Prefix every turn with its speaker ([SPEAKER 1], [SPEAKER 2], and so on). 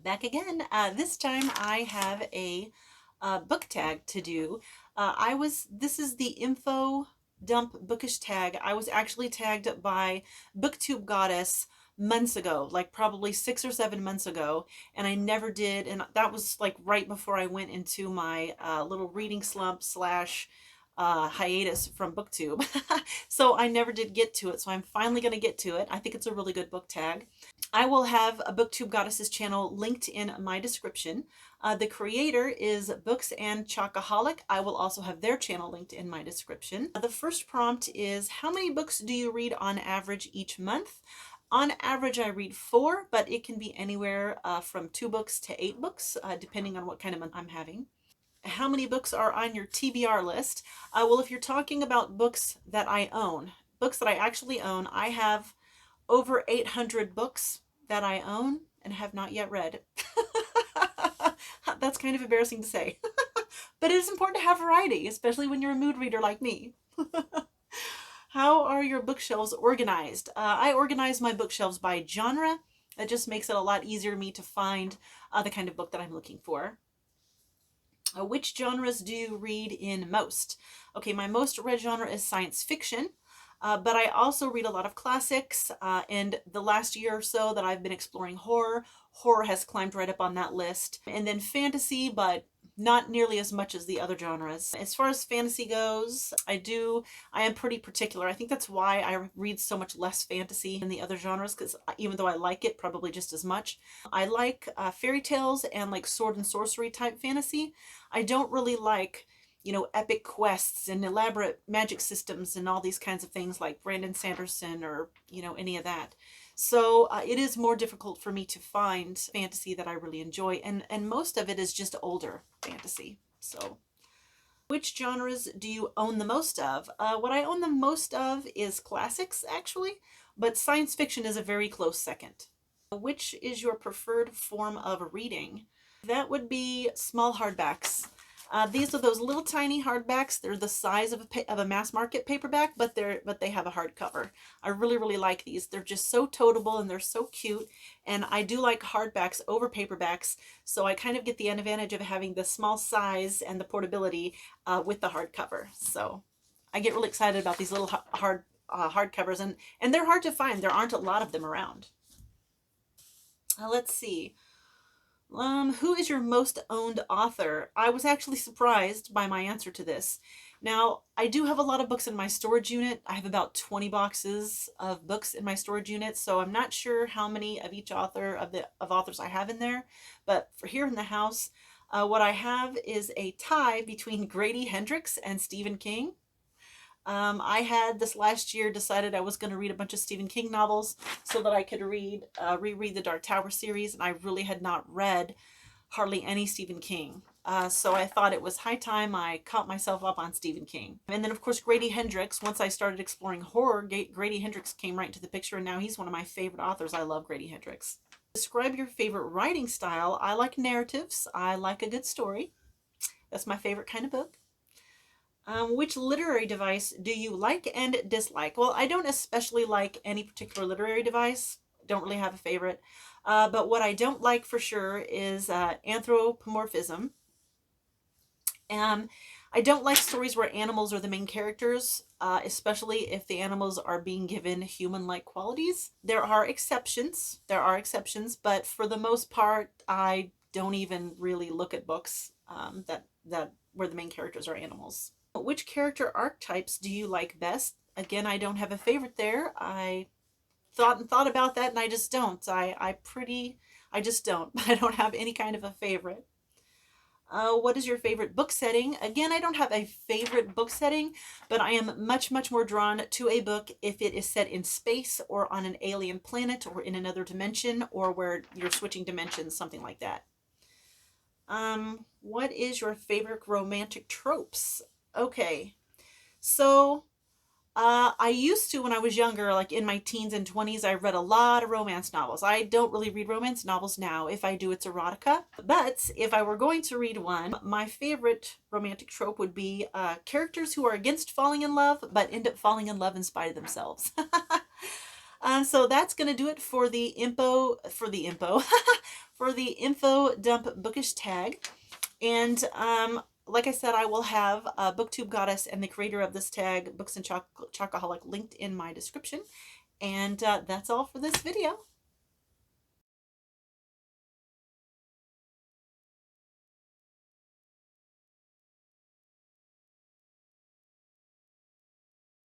[SPEAKER 1] Back again. This time I have a book tag to do. This is the info dump bookish tag. I was actually tagged by Booktube Goddess months ago, like probably 6 or 7 months ago, and I never did. And that was like right before I went into my little reading slump slash hiatus from Booktube. So I never did get to it. So I'm finally going to get to it. I think it's a really good book tag. I will have a Booktube Goddesses channel linked in my description. The creator is Books and Chocoholic. I will also have their channel linked in my description. The first prompt is, how many books do you read on average each month? On average, I read 4, but it can be anywhere from 2 books to 8 books, depending on what kind of month I'm having. How many books are on your TBR list? Well, if you're talking about books that I own, books that I actually own, I have over 800 books that I own and have not yet read. That's kind of embarrassing to say. But it is important to have variety, especially when you're a mood reader like me. How are your bookshelves organized? I organize my bookshelves by genre. That just makes it a lot easier for me to find the kind of book that I'm looking for. Which genres do you read in most? Okay, my most read genre is science fiction. But I also read a lot of classics, and the last year or so that I've been exploring horror, horror has climbed right up on that list. And then fantasy, but not nearly as much as the other genres. As far as fantasy goes, I am pretty particular. I think that's why I read so much less fantasy than the other genres, because even though I like it probably just as much, I like fairy tales and like sword and sorcery type fantasy. I don't really like epic quests and elaborate magic systems and all these kinds of things like Brandon Sanderson or, any of that. So it is more difficult for me to find fantasy that I really enjoy. And most of it is just older fantasy. So which genres do you own the most of? What I own the most of is classics, actually, but science fiction is a very close second. Which is your preferred form of reading? That would be small hardbacks. These are those little tiny hardbacks. They're the size of a mass market paperback, but they have a hardcover. I really, really like these. They're just so toteable and they're so cute. And I do like hardbacks over paperbacks, so I kind of get the advantage of having the small size and the portability with the hardcover. So I get really excited about these little hardcovers, and they're hard to find. There aren't a lot of them around. Let's see. Who is your most owned author? I was actually surprised by my answer to this. Now, I do have a lot of books in my storage unit. I have about 20 boxes of books in my storage unit, so I'm not sure how many of each author of authors I have in there. But for here in the house, what I have is a tie between Grady Hendrix and Stephen King. I had this last year decided I was going to read a bunch of Stephen King novels so that I could reread the Dark Tower series, and I really had not read hardly any Stephen King. So I thought it was high time I caught myself up on Stephen King. And then, of course, Grady Hendrix. Once I started exploring horror, Grady Hendrix came right into the picture, and now he's one of my favorite authors. I love Grady Hendrix. Describe your favorite writing style. I like narratives. I like a good story. That's my favorite kind of book. Which literary device do you like and dislike? Well, I don't especially like any particular literary device. Don't really have a favorite. But what I don't like for sure is anthropomorphism. I don't like stories where animals are the main characters, especially if the animals are being given human-like qualities. There are exceptions. But for the most part, I don't even really look at books that where the main characters are animals. Which character archetypes do you like best? Again, I don't have a favorite there. I thought about that, and I just don't. I just don't. I don't have any kind of a favorite. What is your favorite book setting? Again, I don't have a favorite book setting, but I am much, much more drawn to a book if it is set in space or on an alien planet or in another dimension or where you're switching dimensions, something like that. What is your favorite romantic tropes? Okay, so I used to, when I was younger, like in my teens and 20s, I read a lot of romance novels. I don't really read romance novels now. If I do, it's erotica. But if I were going to read one, my favorite romantic trope would be characters who are against falling in love, but end up falling in love in spite of themselves. So that's going to do it for the info, for the info dump bookish tag. And like I said, I will have Booktube Goddess and the creator of this tag, Books and Chocoholic, linked in my description. And that's all for this video.